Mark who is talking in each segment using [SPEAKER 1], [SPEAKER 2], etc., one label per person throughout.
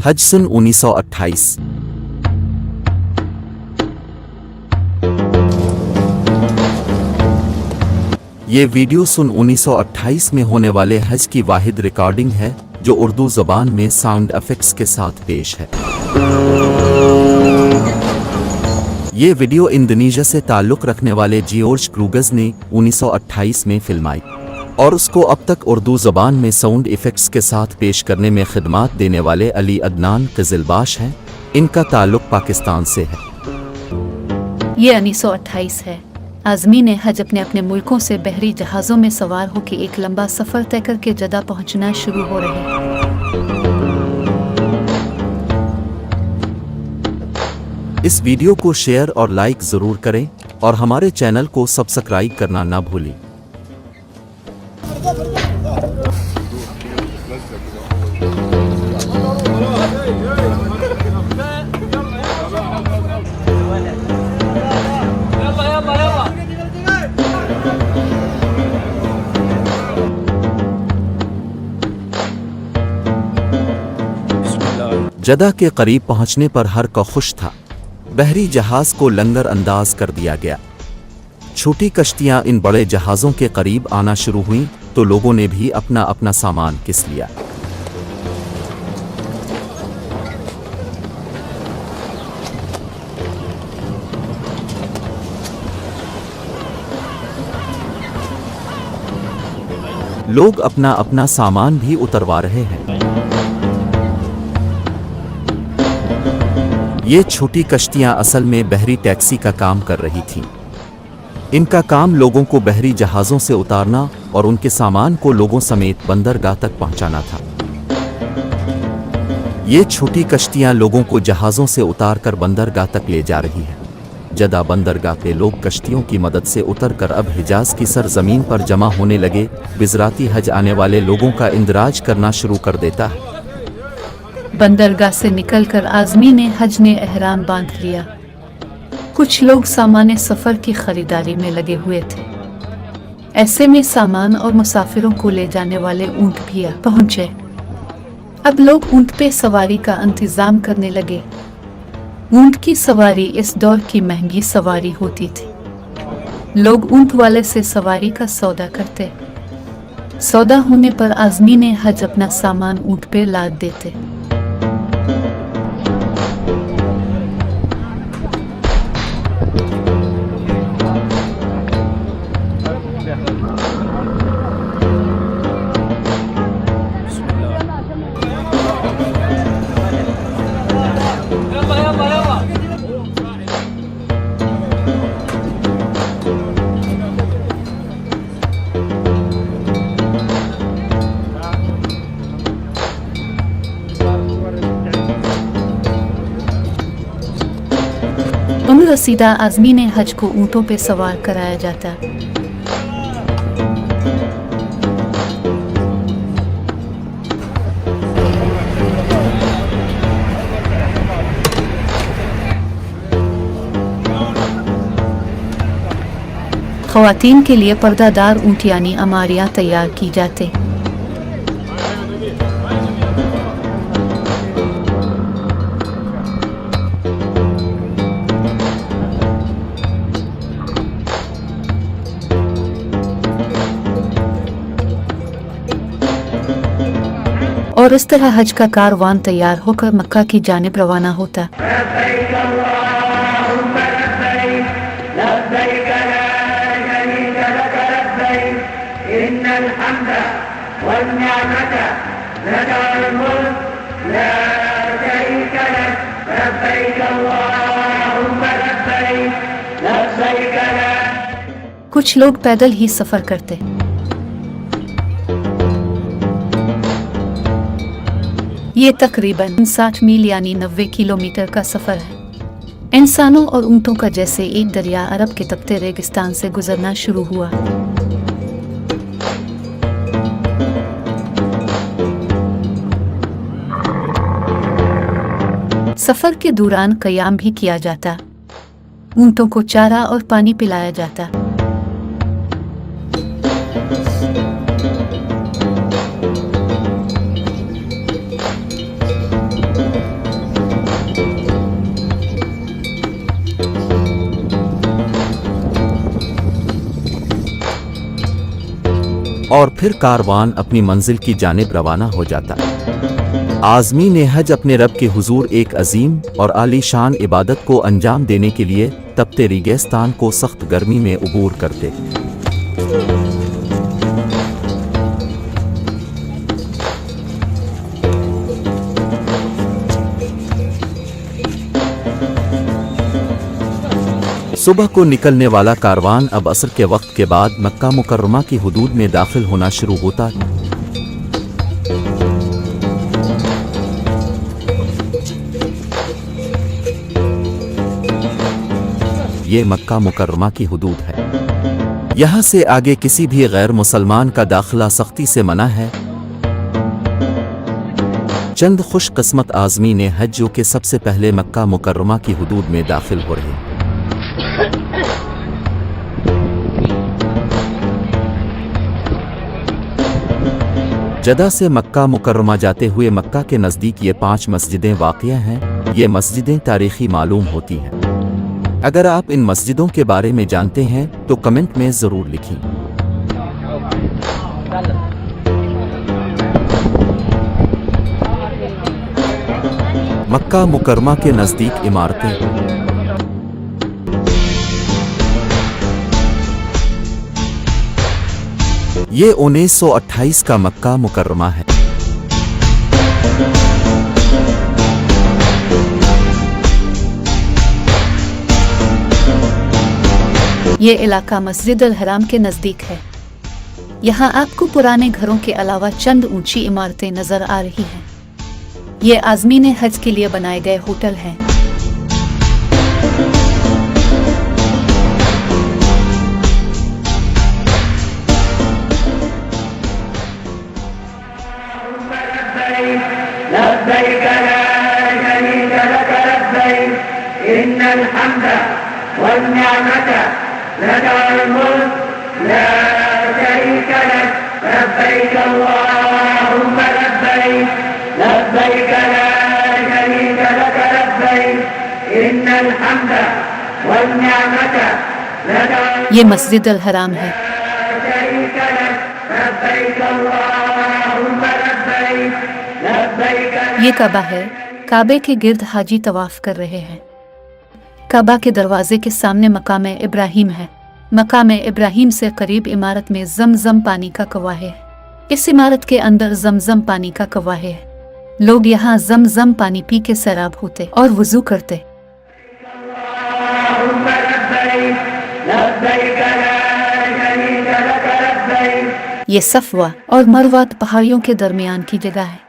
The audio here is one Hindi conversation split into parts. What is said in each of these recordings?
[SPEAKER 1] हज सन 1928। ये वीडियो सन 1928 में होने वाले हज की वाहिद रिकॉर्डिंग है जो उर्दू ज़बान में साउंड इफेक्ट्स के साथ पेश है। ये वीडियो इंडोनेशिया से ताल्लुक़ रखने वाले जियोर्ज क्रूगज ने 1928 में फिल्माई और उसको अब तक उर्दू ज़बान में साउंड इफेक्ट्स के साथ पेश करने में खिदमात देने वाले अली अदनान क़िज़िलबाश हैं। इनका ताल्लुक़ पाकिस्तान से है।
[SPEAKER 2] ये 1928 है। आज़मी ने हज अपने अपने मुल्कों से बहरी जहाज़ों में सवार होकर एक लंबा सफ़र तय करके जदा पहुंचना शुरू हो रहे हैं।
[SPEAKER 1] इस वीडियो को शेयर और लाइक ज़रूर करें और हमारे चैनल को सब्सक्राइब करना ना भूलें। जदा के करीब पहुंचने पर हर कोई खुश था। बहरी जहाज को लंगर अंदाज कर दिया गया। छोटी कश्तियां इन बड़े जहाज़ों के करीब आना शुरू हुईं तो लोगों ने भी अपना अपना सामान किस लिया। लोग अपना अपना सामान भी उतरवा रहे हैं। ये छोटी कश्तियां असल में बहरी टैक्सी का काम कर रही थीं। इनका काम लोगों को बहरी जहाज़ों से उतारना और उनके सामान को लोगों समेत बंदरगाह तक पहुंचाना था। ये छोटी कश्तियां लोगों को जहाज़ों से उतारकर बंदरगाह तक ले जा रही हैं। जदा बंदरगाह पे लोग कश्तियों की मदद से उतरकर अब हिजाज की सरजमीन पर जमा होने लगे। बिजराती हज आने वाले लोगों का इंदराज करना शुरू कर देता है।
[SPEAKER 2] बंदरगाह से निकलकर आज़मी ने हज ने एहराम बांध लिया। कुछ लोग सामान्य सफ़र की खरीदारी में लगे हुए थे। ऐसे में सामान और मुसाफिरों को ले जाने वाले ऊंट भी आ पहुंचे। अब लोग ऊंट पे सवारी का इंतज़ाम करने लगे। ऊंट की सवारी इस दौर की महंगी सवारी होती थी। लोग ऊंट वाले से सवारी का सौदा करते। सौदा होने पर आज़मी ने हज अपना सामान ऊंट पे लाद देते। उन रसीदा आज़मी ने हज को ऊँटों पे सवार कराया जाता। ख़वातीन के लिए पर्दादार ऊँट यानी अमारियाँ तैयार की जाते। और इस तरह हज का कारवान तैयार होकर मक्का की जानिब रवाना होता। कुछ लोग पैदल ही सफर करते। ये तकरीबन 60 मील यानी 90 किलोमीटर का सफर है। इंसानों और ऊँटों का जैसे एक दरिया अरब के तपते रेगिस्तान से गुजरना शुरू हुआ। सफर के दौरान क़याम भी किया जाता। ऊँटों को चारा और पानी पिलाया जाता।
[SPEAKER 1] और फिर कारवान अपनी मंजिल की जानिब रवाना हो जाता। आज़मी ने हज अपने रब के हुजूर एक अजीम और आलीशान इबादत को अंजाम देने के लिए तपते रेगिस्तान को सख्त गर्मी में उबूर करते। सुबह को निकलने वाला कारवान अब असर के वक्त के बाद मक्का मुकर्रमा की हुदूद में दाखिल होना शुरू होता। ये मक्का मुकर्रमा की हुदूद है। यहाँ से आगे किसी भी गैर मुसलमान का दाखिला सख्ती से मना है। चंद खुशकिस्मत आज़मी ने हज जो के सबसे पहले मक्का मुकर्रमा की हुदूद में दाखिल हो रहे हैं। जदा से मक्का मुकर्रमा जाते हुए मक्का के नज़दीक ये 5 मस्जिदें वाक़िया हैं। ये मस्जिदें तारीख़ी मालूम होती हैं। अगर आप इन मस्जिदों के बारे में जानते हैं तो कमेंट में ज़रूर लिखें। मक्का मुकर्रमा के नज़दीक इमारतें। ये 1928 का मक्का मुकर्रमा है।
[SPEAKER 2] ये इलाका मस्जिद अल हराम के नज़दीक है। यहाँ आपको पुराने घरों के अलावा चंद ऊंची इमारतें नजर आ रही हैं। ये आज़मीन हज के लिए बनाए गए होटल हैं।
[SPEAKER 3] लब्बैक ला शरीक लक लब्बैक इन्नल हम्द वल निअमत लक वल मुल्क ला शरीक लक लब्बैक अल्लाहुम्मा लब्बैक लब्बैक ला शरीक लक लब्बैक इन्नल हम्द वल निअमत लक वल
[SPEAKER 2] ये मस्जिद अल हराम है।
[SPEAKER 3] शरीक लक लब्बैक अल्लाहुम्मा लब्बैक
[SPEAKER 2] ये काबा है। काबे के गिर्द हाजी तवाफ कर रहे हैं। काबा के दरवाजे के सामने मकाम इब्राहिम है। मकाम इब्राहिम से करीब इमारत में जमजम पानी का कुआं है। इस इमारत के अंदर जमजम पानी का कुआं है। लोग यहाँ जमजम पानी पी के सैराब होते और वुजू करते। ये सफवा और मरवा पहाड़ियों के दरमियान की जगह है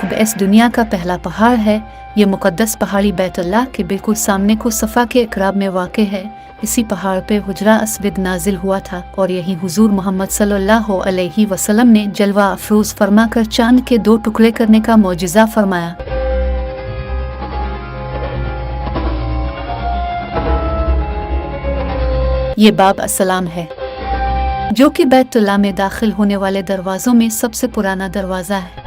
[SPEAKER 2] कुबैस दुनिया का पहला पहाड़ है। ये मुकद्दस पहाड़ी बैतुल्लाह के बिल्कुल सामने को सफ़ा के इकराब में वाक़ है। इसी पहाड़ पे हुजरा अस्वद नाजिल हुआ था और यही हुजूर मोहम्मद सल्लल्लाहु अलैहि वसल्लम ने जलवा अफरोज फरमाकर चांद के 2 टुकड़े करने का मौजिज़ा फरमाया। ये बाब अस्सलाम है जो कि बैतुल्लाह में दाखिल होने वाले दरवाज़ों में सबसे पुराना दरवाज़ा है।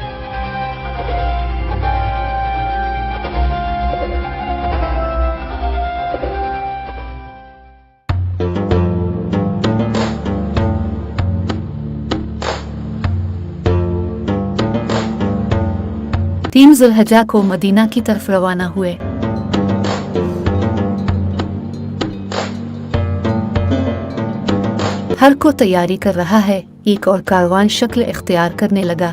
[SPEAKER 2] तीन ज़ुल्हज्जा को मदीना की तरफ रवाना हुए। हर को तैयारी कर रहा है। एक और कारवान शक्ल इख्तियार करने लगा।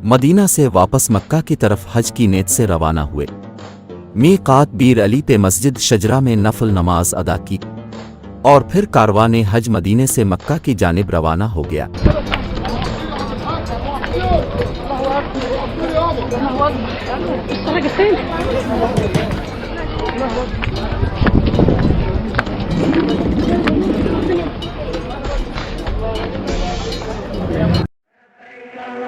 [SPEAKER 1] मदीना से वापस मक्का की तरफ हज की नीयत से रवाना हुए। मीकात बीर अली पे मस्जिद शजरा में नफल नमाज अदा की और फिर कारवान हज मदीने से मक्का की जानिब रवाना हो गया।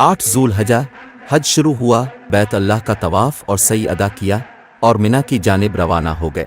[SPEAKER 1] 8 ज़ुल्हज्जा हज शुरू हुआ। बैत अल्लाह का तवाफ और सई अदा किया और मिना की जानिब रवाना हो गए।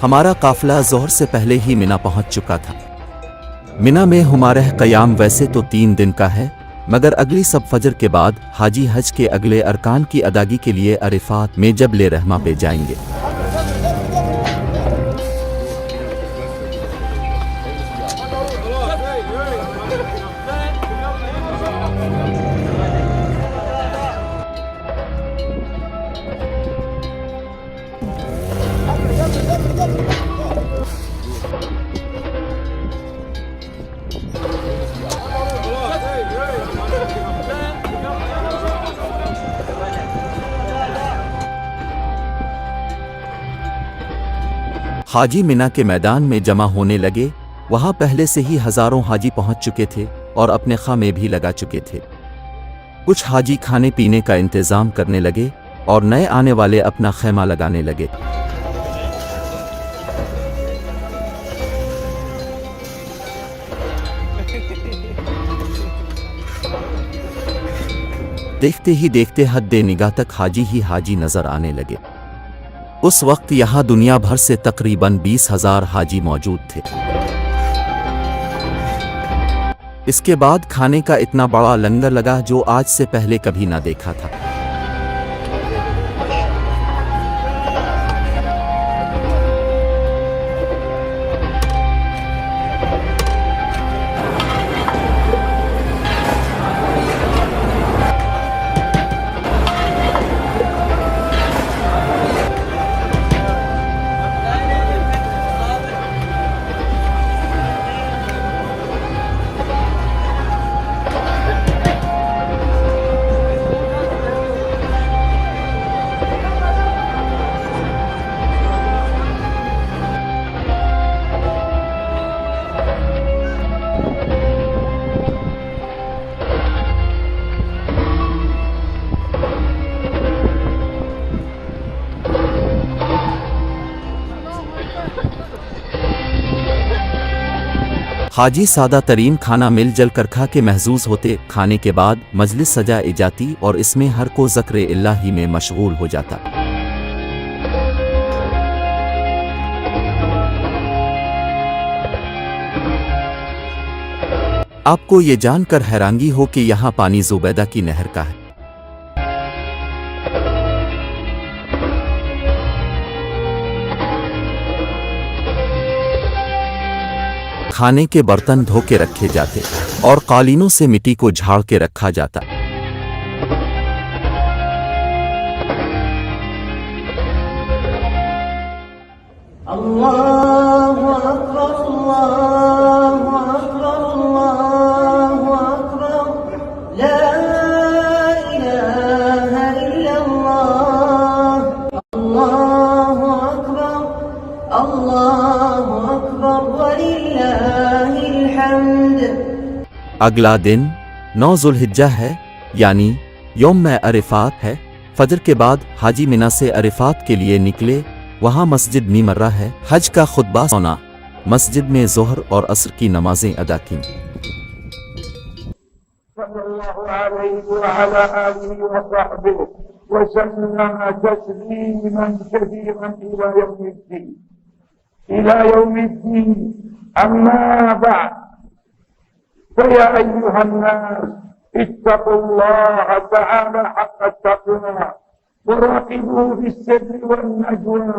[SPEAKER 1] हमारा काफिला ज़ोहर से पहले ही मिना पहुंच चुका था। मिना में हमारा क़याम वैसे तो 3 दिन का है, मगर अगली सब फजर के बाद हाजी हज के अगले अरकान की अदागी के लिए अरफात में जबल रहमा पे जाएंगे। हाजी मिना के मैदान में जमा होने लगे। वहां पहले से ही हजारों हाजी पहुंच चुके थे और अपने खामे भी लगा चुके थे। कुछ हाजी खाने पीने का इंतजाम करने लगे और नए आने वाले अपना खैमा लगाने लगे। देखते ही देखते हद निगाह तक हाजी ही हाजी नजर आने लगे। उस वक्त यहाँ दुनिया भर से तकरीबन 20,000 हाजी मौजूद थे। इसके बाद खाने का इतना बड़ा लंगर लगा जो आज से पहले कभी ना देखा था। हाजी सादा तरीन खाना मिल जल कर खा के महजूज होते। खाने के बाद मजलिस सजा जाती और इसमें हर को ज़िक्र इलाही में मशगूल हो जाता। आपको ये जानकर हैरानगी हो कि यहाँ पानी जुबैदा की नहर का है। खाने के बर्तन धो के रखे जाते और कालीनों से मिट्टी को झाड़ के रखा जाता।
[SPEAKER 3] अल्लाहु अकबर, अल्लाहु अकबर, अल्लाहु अल्लाहु अकबर वलिल्लाहिल हम्द।
[SPEAKER 1] अगला दिन 9 जुल्हिज्जा है, यानी यौम अरफात है। फजर के बाद हाजी मिना से अरफात के लिए निकले। वहाँ मस्जिद मिमर्रा है। हज का खुतबा सुना। मस्जिद में ज़ोहर और असर की नमाजें अदा की।
[SPEAKER 4] सल्लल्लाहु अलैहि वअला आलिहि वसहबिहि वसल्लम तस्लीमन कसीरन इला यौमिद्दीन अम्मा बअद फया अय्युहन्नास इत्तक़ुल्लाह तआला हक़्क़ तक़वा वराक़िबूहु बिस्सिर्रि वन्नजवा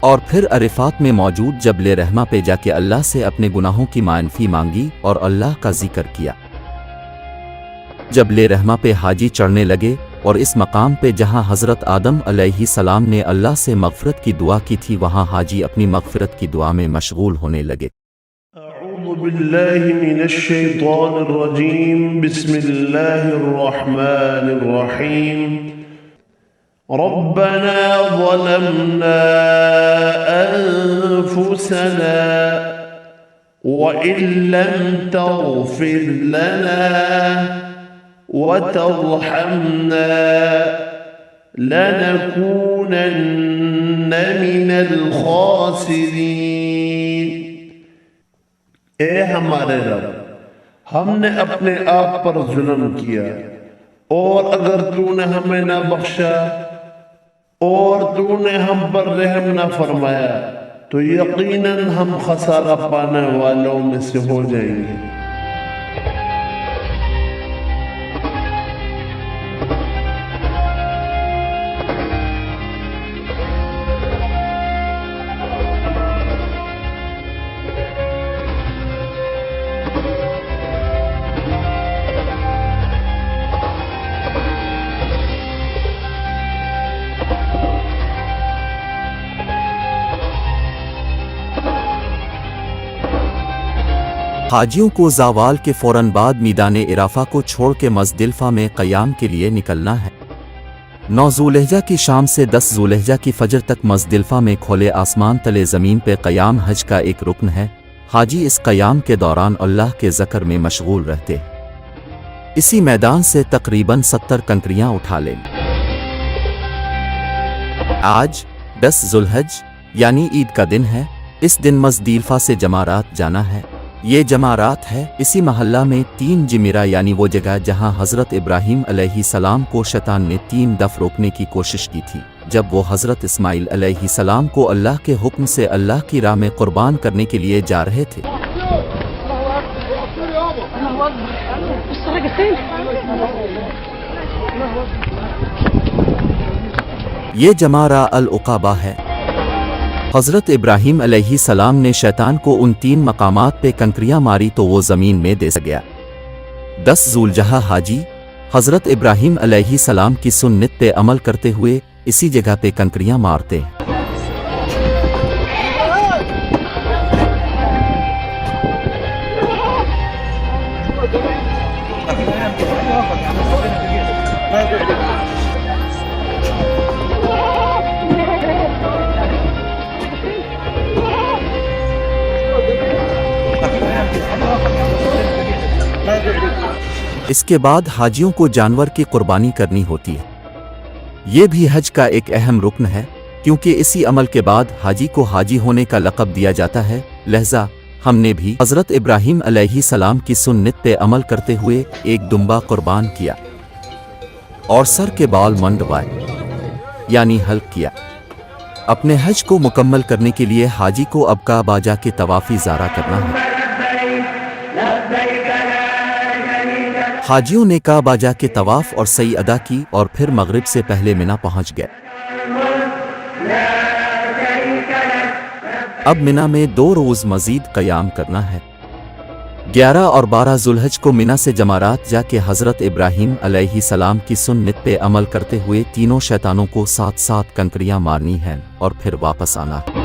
[SPEAKER 1] और फिर अरफात में मौजूद जबल रहमा पे जाके अल्लाह से अपने गुनाहों की माफ़ी मांगी और अल्लाह का जिक्र किया। जबल रहमा पे हाजी चढ़ने लगे और इस मकाम पे जहां हज़रत आदम अलैहिस्सलाम ने अल्लाह से मग़फ़िरत की दुआ की थी, वहां हाजी अपनी मग़फ़िरत की दुआ में मशगूल होने लगे।
[SPEAKER 5] अऊज़ु बिल्लाहि मिनश शैतानिर रजीम। बिस्मिल्लाहिर रहमानिर रहीम। रब्बना ज़लमना अनफुसना व इल्लम तग़फिर लना व तर्हमना लनकूनन्न मिनल खासिरीन। ए हमारे रब, हमने अपने आप पर जुल्म किया और अगर तूने हमें न बख्शा और तूने हम पर रहम न फरमाया तो यकीनन हम खसारा पाने वालों में से हो जाएंगे।
[SPEAKER 1] हाजियों को ज़वाल के फ़ौरन बाद मीदान इराफ़ा को छोड़ के मज़दिलफ़ा में क़याम के लिए निकलना है। 9 ज़ुल्हिज्जा की शाम से 10 ज़ुल्हिज्जा की फ़जर तक मज़दिलफ़ा में खोले आसमान तले ज़मीन पे क़याम हज का एक रुकन है। हाजी इस क़याम के दौरान अल्लाह के ज़िक्र में मशगूल रहते हैं। इसी मैदान से तकरीबन 70 कंकरियाँ उठा लें। आज 10 ज़ुल्हिज्जा यानी ईद का दिन है। इस दिन मज़दिलफ़ा से जमारात जाना है। ये जमारात है इसी महल्ला में 3 जिमिरा यानी वो जगह जहां हज़रत इब्राहीम अलैहिस्सलाम को शैतान ने 3 दफ़ रोकने की कोशिश की थी, जब वो हज़रत इस्माइल अलैहिस्सलाम को अल्लाह के हुक्म से अल्लाह की राह में क़ुरबान करने के लिए जा रहे थे। ये जमारा अल-उक़बा है। हज़रत इब्राहीम अलैहिस्सलाम ने शैतान को उन 3 मकामात पे कंकरियाँ मारी तो वो ज़मीन में दे गया। 10 ज़ुल्हिज्जा हाजी हज़रत इब्राहीम अलैहिस्सलाम की सुन्नत पे अमल करते हुए इसी जगह पे कंकरियाँ मारते हैं। इसके बाद हाजियों को जानवर की कुर्बानी करनी होती है। ये भी हज का एक अहम रुकन है, क्योंकि इसी अमल के बाद हाजी को हाजी होने का लक़ब दिया जाता है। लिहाजा हमने भी हज़रत इब्राहीम अलैहिस्सलाम की सुन्नत पे अमल करते हुए एक दुम्बा कुर्बान किया और सर के बाल मंडवाए यानी हल्क किया। अपने हज को मुकम्मल करने के लिए हाजी को अब काबा जाके तवाफ़ी ज़ारा करना है। हाजियों ने काबा जाके तवाफ़ और सई अदा की और फिर मगरिब से पहले मिना पहुंच गए। अब मिना में 2 रोज़ मज़ीद क़याम करना है। 11 और 12 ज़ुल्हिज्जा को मिना से जमारात जाके हज़रत इब्राहीम अलैहिस्सलाम की सुन्नत पे अमल करते हुए तीनों शैतानों को 7-7 कंकरियाँ मारनी हैं और फिर वापस आना है।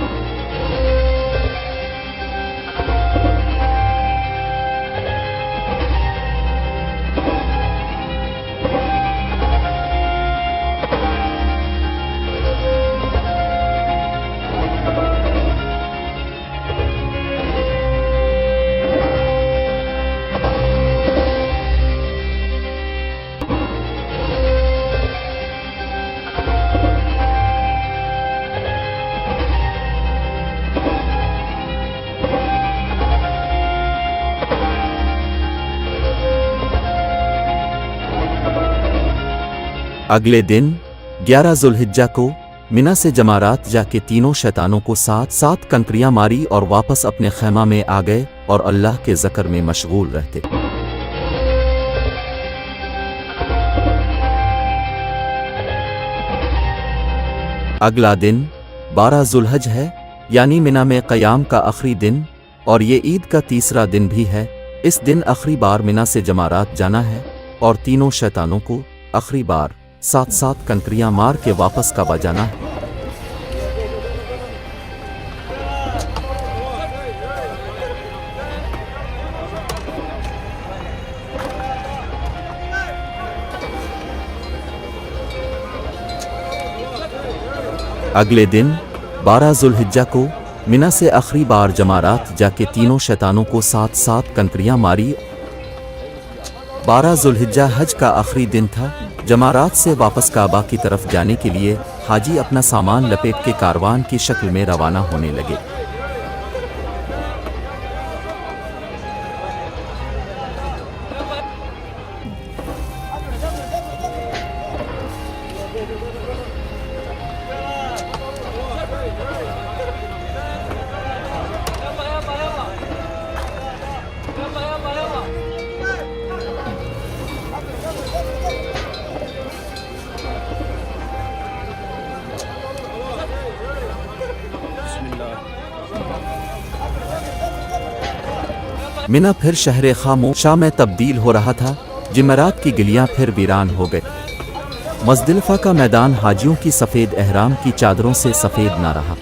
[SPEAKER 1] अगले दिन 11 जुल्हिज्जा को मिना से जमारात जाके तीनों शैतानों को 7 कंकरियां मारी और वापस अपने खैमा में आ गए और अल्लाह के ज़िक्र में मशगूल रहते। अगला दिन 12 जुल्हज है, यानी मिना में क़याम का आखिरी दिन, और ये ईद का तीसरा दिन भी है। इस दिन आखिरी बार मिना से जमारात जाना है और तीनों शैतानों को आखिरी बार 7 कंकरियां मार के वापस काबा जाना है। अगले दिन 12 जुल्हिज्जा को मिना से आखिरी बार जमारात जाके तीनों शैतानों को 7 कंकरियां मारी। 12 जुल्हिज्जा हज का आखिरी दिन था। जमारात से वापस काबा की तरफ जाने के लिए हाजी अपना सामान लपेट के कारवान की शक्ल में रवाना होने लगे। मिना फिर शहर खामोशा में तब्दील हो रहा था। जिमरात की गलियां फिर वीरान हो गई। मज़दिलफ़ा का मैदान हाजियों की सफ़ेद एहराम की चादरों से सफ़ेद ना रहा।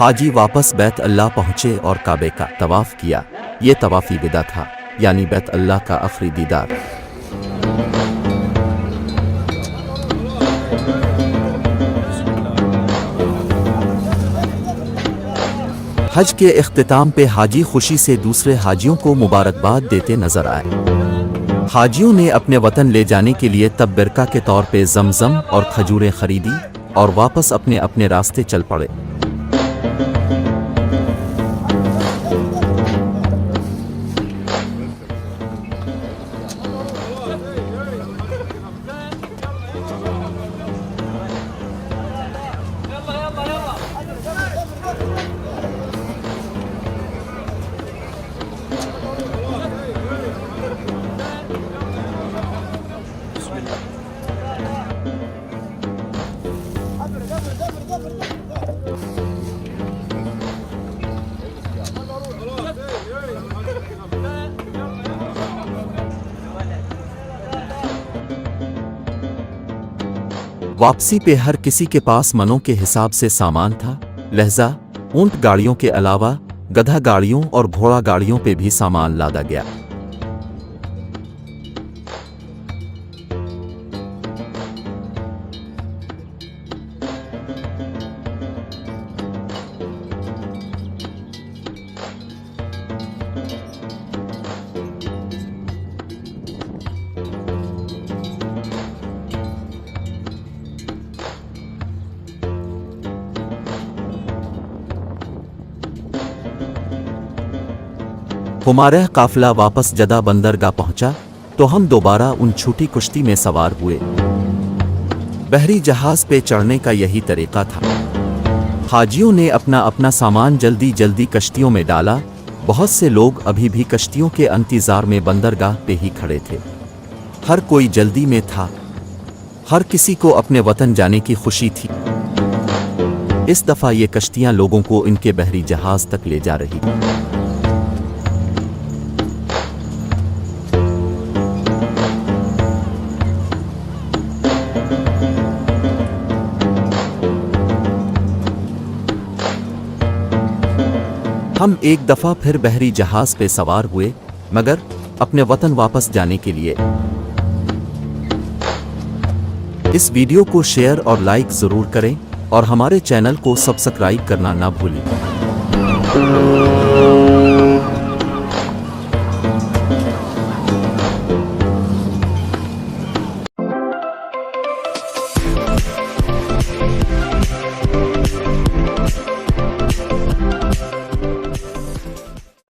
[SPEAKER 1] हाजी वापस बैत अल्लाह पहुँचे और काबे का तवाफ़ किया। ये तवाफ़ी विदा था, यानी बैत अल्लाह का आखिरी दीदार। हज के इख्तिताम पे हाजी खुशी से दूसरे हाजियों को मुबारकबाद देते नजर आए। हाजियों ने अपने वतन ले जाने के लिए तब बिरका के तौर पे जमजम और खजूरें खरीदी और वापस अपने अपने रास्ते चल पड़े। वापसी पे हर किसी के पास मनों के हिसाब से सामान था। लहजा ऊंट गाड़ियों के अलावा गधा गाड़ियों और घोड़ा गाड़ियों पे भी सामान लादा गया। हमारा काफिला वापस जदा बंदरगाह पहुंचा तो हम दोबारा उन छोटी कुश्ती में सवार हुए। बहरी जहाज पे चढ़ने का यही तरीका था। हाजियों ने अपना अपना सामान जल्दी जल्दी कश्तियों में डाला। बहुत से लोग अभी भी कश्तियों के इंतजार में बंदरगाह पे ही खड़े थे। हर कोई जल्दी में था। हर किसी को अपने वतन जाने की खुशी थी। इस दफा ये कश्तियां लोगों को इनके बहरी जहाज तक ले जा रही। हम एक दफा फिर बहरी जहाज पे सवार हुए, मगर अपने वतन वापस जाने के लिए। इस वीडियो को शेयर और लाइक जरूर करें और हमारे चैनल को सब्सक्राइब करना ना भूलें।